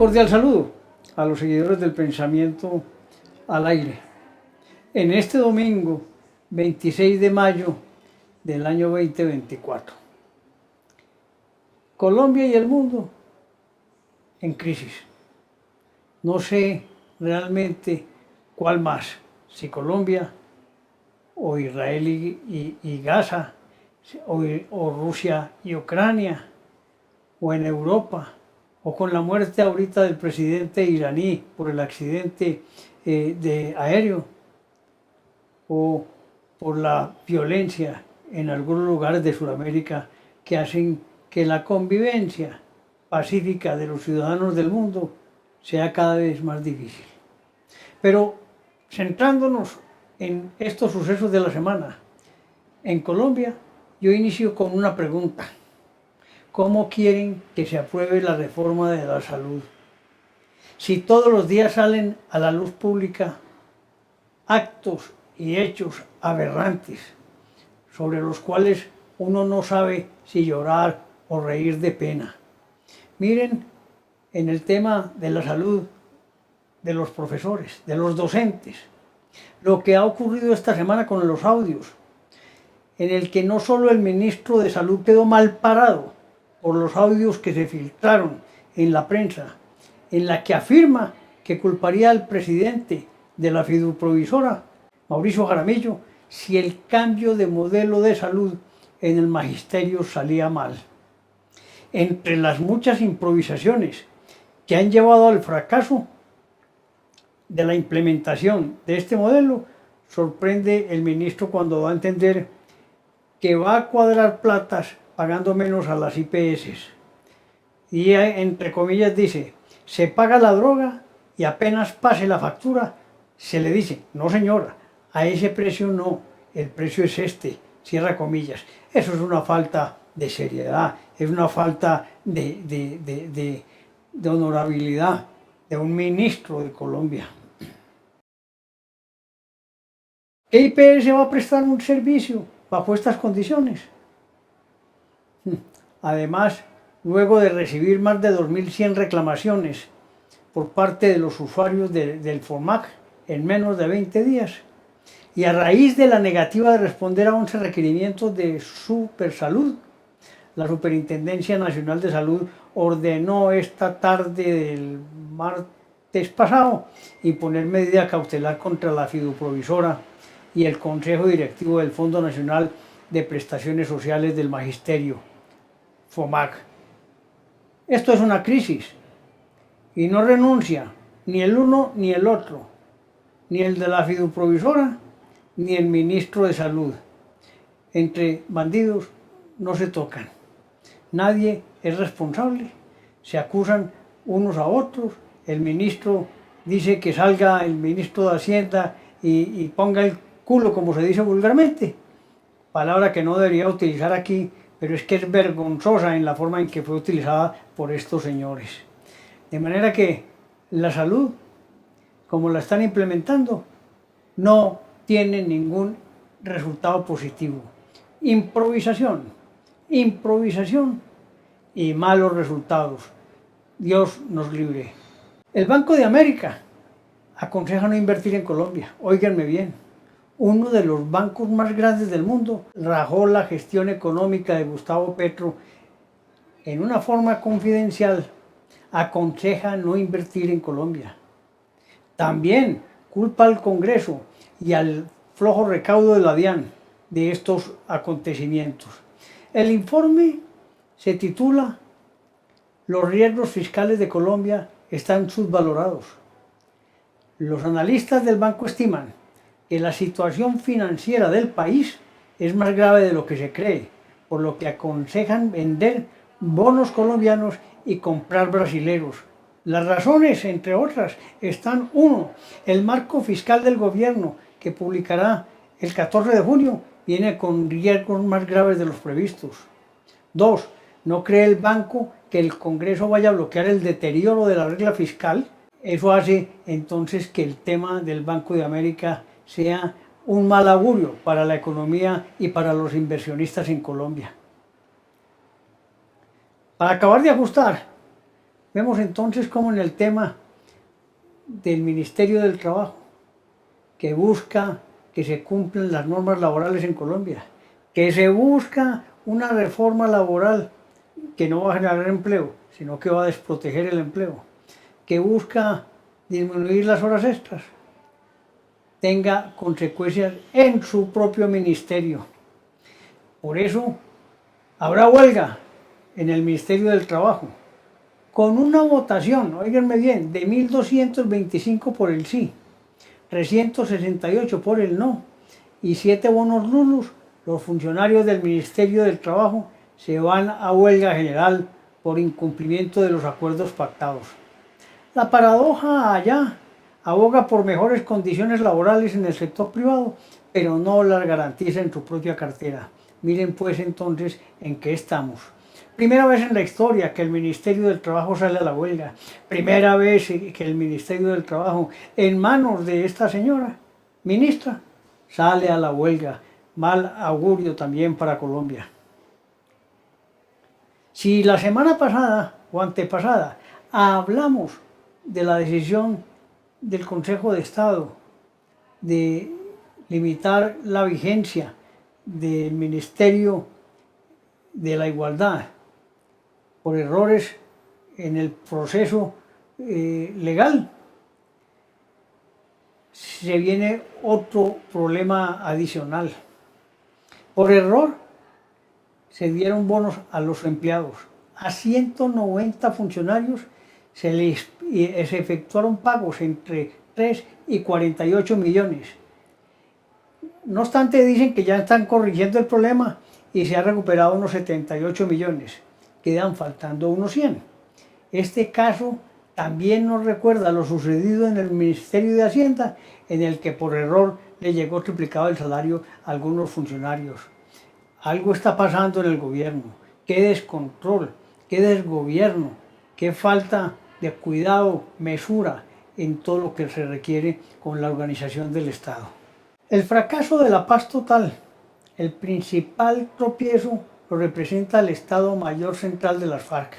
cordial saludo a los seguidores del pensamiento al aire. En este domingo, 26 de mayo del año 2024. Colombia y el mundo en crisis. No sé realmente cuál más, si Colombia o Israel y Gaza, o Rusia y Ucrania, o en Europa, o con la muerte ahorita del presidente iraní por el accidente aéreo, o por la violencia en algunos lugares de Sudamérica que hacen que la convivencia pacífica de los ciudadanos del mundo sea cada vez más difícil. Pero centrándonos en estos sucesos de la semana, en Colombia, yo inicio con una pregunta. ¿Cómo quieren que se apruebe la reforma de la salud? Si todos los días salen a la luz pública actos y hechos aberrantes sobre los cuales uno no sabe si llorar o reír de pena. Miren, en el tema de la salud de los profesores, de los docentes, lo que ha ocurrido esta semana con los audios, en el que no solo el ministro de Salud quedó mal parado por los audios que se filtraron en la prensa, en la que afirma que culparía al presidente de la fiduprovisora, Mauricio Jaramillo, si el cambio de modelo de salud en el magisterio salía mal. Entre las muchas improvisaciones que han llevado al fracaso de la implementación de este modelo, sorprende el ministro cuando da a entender que va a cuadrar platas pagando menos a las IPS. Y entre comillas dice, se paga la droga y apenas pase la factura, se le dice, no señora, a ese precio no, el precio es este, cierra comillas. Eso es una falta de seriedad, es una falta de honorabilidad de un ministro de Colombia. ¿Qué IPS va a prestar un servicio bajo estas condiciones? Además, luego de recibir más de 2.100 reclamaciones por parte de los usuarios del FOMAC en menos de 20 días, y a raíz de la negativa de responder a 11 requerimientos de Supersalud, la Superintendencia Nacional de Salud ordenó esta tarde del martes pasado imponer medida cautelar contra la fiduprovisora y el Consejo Directivo del Fondo Nacional de Prestaciones Sociales del Magisterio, FOMAC. Esto es una crisis y no renuncia ni el uno ni el otro, ni el de la fiduprovisora ni el ministro de Salud. Entre bandidos no se tocan. Nadie es responsable. Se acusan unos a otros. El ministro dice que salga el ministro de Hacienda y ponga el culo, como se dice vulgarmente. Palabra que no debería utilizar aquí, pero es que es vergonzosa en la forma en que fue utilizada por estos señores. De manera que la salud, como la están implementando, no tiene ningún resultado positivo. Improvisación y malos resultados. Dios nos libre. El Banco de América aconseja no invertir en Colombia. Óiganme bien. Uno de los bancos más grandes del mundo rajó la gestión económica de Gustavo Petro en una forma confidencial. Aconseja no invertir en Colombia. También culpa al Congreso y al flojo recaudo de la DIAN de estos acontecimientos. El informe se titula Los riesgos fiscales de Colombia están subvalorados. Los analistas del banco estiman que la situación financiera del país es más grave de lo que se cree, por lo que aconsejan vender bonos colombianos y comprar brasileros. Las razones, entre otras, están: 1. El marco fiscal del gobierno, que publicará el 14 de junio, viene con riesgos más graves de los previstos. 2. No cree el banco que el Congreso vaya a bloquear el deterioro de la regla fiscal. Eso hace entonces que el tema del Banco de América sea un mal augurio para la economía y para los inversionistas en Colombia. Para acabar de ajustar, Vemos entonces como en el tema del Ministerio del Trabajo, que busca que se cumplan las normas laborales en Colombia, que se busca una reforma laboral que no va a generar empleo, sino que va a desproteger el empleo, que busca disminuir las horas extras, tenga consecuencias en su propio ministerio. Por eso habrá huelga en el Ministerio del Trabajo, con una votación, óiganme bien, de 1.225 por el sí, 368 por el no y 7 bonos nulos. Los funcionarios del Ministerio del Trabajo se van a huelga general por incumplimiento de los acuerdos pactados. La paradoja allá aboga por mejores condiciones laborales en el sector privado, pero no las garantiza en su propia cartera. Miren pues entonces en qué estamos. Primera vez en la historia que el Ministerio del Trabajo sale a la huelga. Primera vez que el Ministerio del Trabajo, en manos de esta señora ministra, sale a la huelga. Mal augurio también para Colombia. Si la semana pasada o antepasada hablamos de la decisión del Consejo de Estado de limitar la vigencia del Ministerio de la Igualdad por errores en el proceso legal, se viene otro problema adicional. Por error se dieron bonos a los empleados. A 190 funcionarios se efectuaron pagos entre 3 y 48 millones. No obstante, dicen que ya están corrigiendo el problema y se ha recuperado unos 78 millones. Quedan faltando unos 100. Este caso también nos recuerda lo sucedido en el Ministerio de Hacienda, en el que por error le llegó triplicado el salario a algunos funcionarios. Algo está pasando en el gobierno. Qué descontrol, qué desgobierno, qué falta de cuidado, mesura en todo lo que se requiere con la organización del Estado. El fracaso de la paz total, el principal tropiezo, lo representa el Estado Mayor Central de las FARC,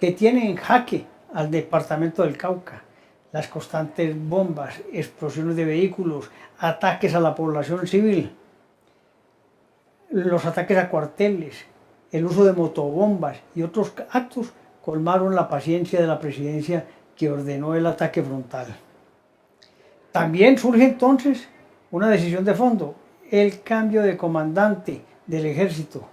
que tiene en jaque al departamento del Cauca. Las constantes bombas, explosiones de vehículos, ataques a la población civil, los ataques a cuarteles, el uso de motobombas y otros actos colmaron la paciencia de la presidencia que ordenó el ataque frontal. También surge entonces una decisión de fondo, el cambio de comandante del ejército,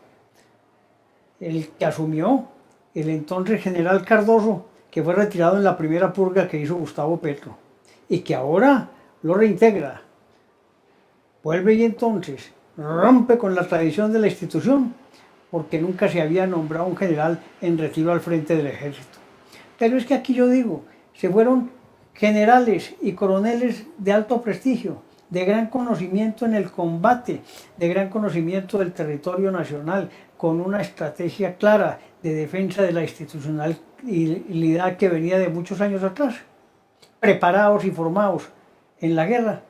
el que asumió el entonces general Cardoso, que fue retirado en la primera purga que hizo Gustavo Petro, y que ahora lo reintegra. Vuelve y entonces rompe con la tradición de la institución, porque nunca se había nombrado un general en retiro al frente del ejército. Pero es que aquí yo digo, se fueron generales y coroneles de alto prestigio, de gran conocimiento en el combate, de gran conocimiento del territorio nacional, con una estrategia clara de defensa de la institucionalidad que venía de muchos años atrás, preparados y formados en la guerra,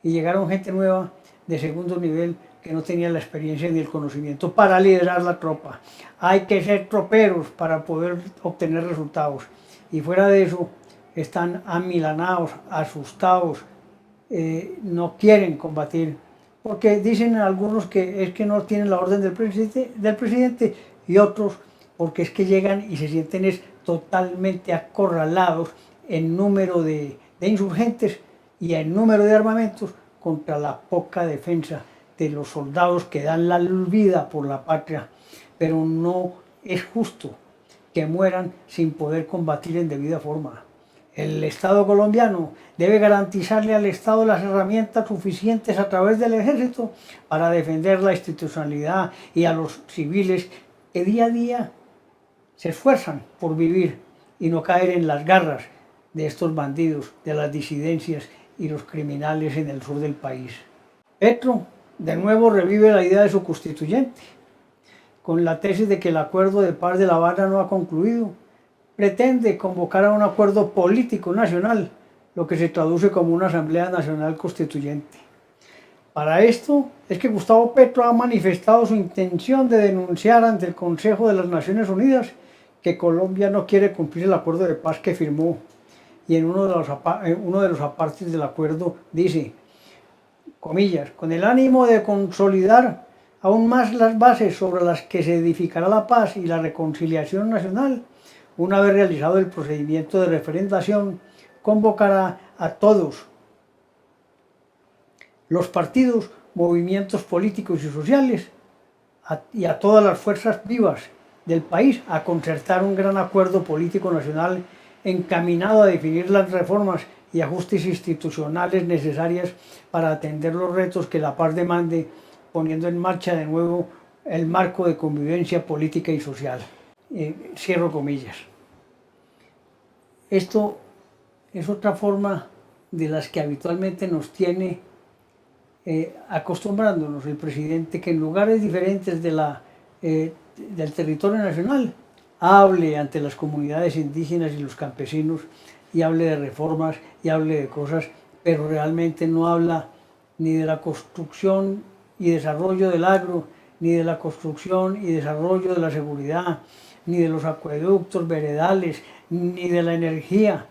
y llegaron gente nueva de segundo nivel que no tenía la experiencia ni el conocimiento para liderar la tropa. Hay que ser troperos para poder obtener resultados, y fuera de eso están amilanados, asustados, no quieren combatir, porque dicen algunos que es que no tienen la orden del presidente y otros porque es que llegan y se sienten totalmente acorralados en número de insurgentes y en número de armamentos contra la poca defensa de los soldados que dan la vida por la patria. Pero no es justo que mueran sin poder combatir en debida forma. El Estado colombiano debe garantizarle al Estado las herramientas suficientes a través del ejército para defender la institucionalidad y a los civiles que día a día se esfuerzan por vivir y no caer en las garras de estos bandidos, de las disidencias y los criminales en el sur del país. Petro de nuevo revive la idea de su constituyente, con la tesis de que el acuerdo de paz de La Habana no ha concluido. Pretende convocar a un acuerdo político nacional, lo que se traduce como una Asamblea Nacional Constituyente. Para esto es que Gustavo Petro ha manifestado su intención de denunciar ante el Consejo de las Naciones Unidas que Colombia no quiere cumplir el acuerdo de paz que firmó, y en uno de los apartes del acuerdo dice, comillas, con el ánimo de consolidar aún más las bases sobre las que se edificará la paz y la reconciliación nacional, una vez realizado el procedimiento de referendación, convocará a todos los partidos, movimientos políticos y sociales y a todas las fuerzas vivas del país a concertar un gran acuerdo político nacional encaminado a definir las reformas y ajustes institucionales necesarias para atender los retos que la paz demande, poniendo en marcha de nuevo el marco de convivencia política y social. Cierro comillas. Esto es otra forma de las que habitualmente nos tiene acostumbrándonos el presidente, que en lugares diferentes del territorio nacional hable ante las comunidades indígenas y los campesinos y hable de reformas y hable de cosas, pero realmente no habla ni de la construcción y desarrollo del agro, ni de la construcción y desarrollo de la seguridad, ni de los acueductos, veredales, ni de la energía,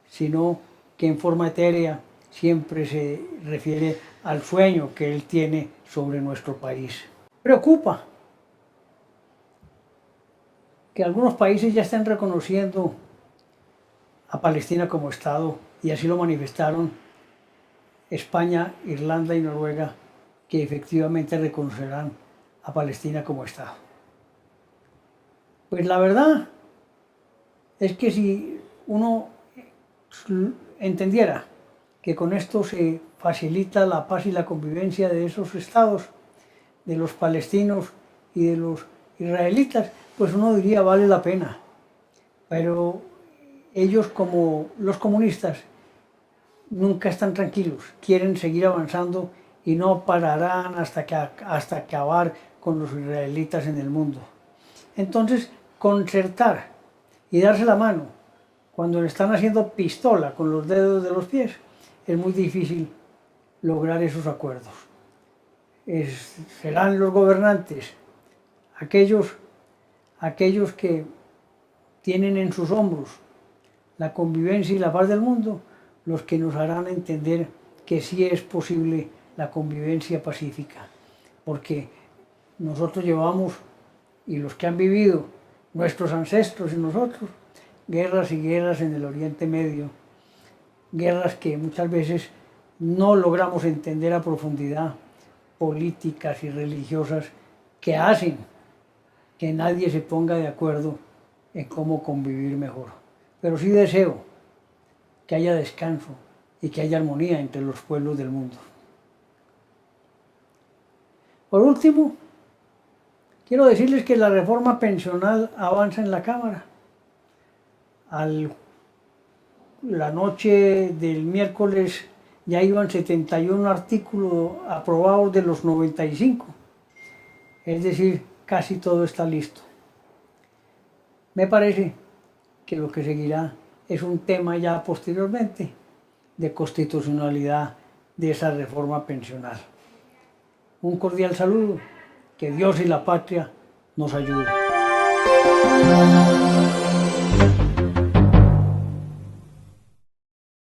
sino que en forma etérea siempre se refiere al sueño que él tiene sobre nuestro país. Preocupa que algunos países ya estén reconociendo a Palestina como Estado, y así lo manifestaron España, Irlanda y Noruega, que efectivamente reconocerán a Palestina como Estado. Pues la verdad es que si uno entendiera que con esto se facilita la paz y la convivencia de esos estados, de los palestinos y de los israelitas, pues uno diría vale la pena. Pero ellos, como los comunistas, nunca están tranquilos, quieren seguir avanzando y no pararán hasta acabar con los israelitas en el mundo. Entonces, concertar y darse la mano cuando le están haciendo pistola con los dedos de los pies, es muy difícil lograr esos acuerdos. Serán los gobernantes, aquellos que tienen en sus hombros la convivencia y la paz del mundo, los que nos harán entender que sí es posible la convivencia pacífica, porque nosotros llevamos, y los que han vivido, nuestros ancestros y nosotros, guerras y guerras en el Oriente Medio, guerras que muchas veces no logramos entender a profundidad, políticas y religiosas, que hacen que nadie se ponga de acuerdo en cómo convivir mejor. Pero sí deseo que haya descanso y que haya armonía entre los pueblos del mundo. Por último, quiero decirles que la reforma pensional avanza en la Cámara. La noche del miércoles ya iban 71 artículos aprobados de los 95. Es decir, casi todo está listo. Me parece que lo que seguirá es un tema ya posteriormente de constitucionalidad de esa reforma pensional. Un cordial saludo, que Dios y la patria nos ayuden.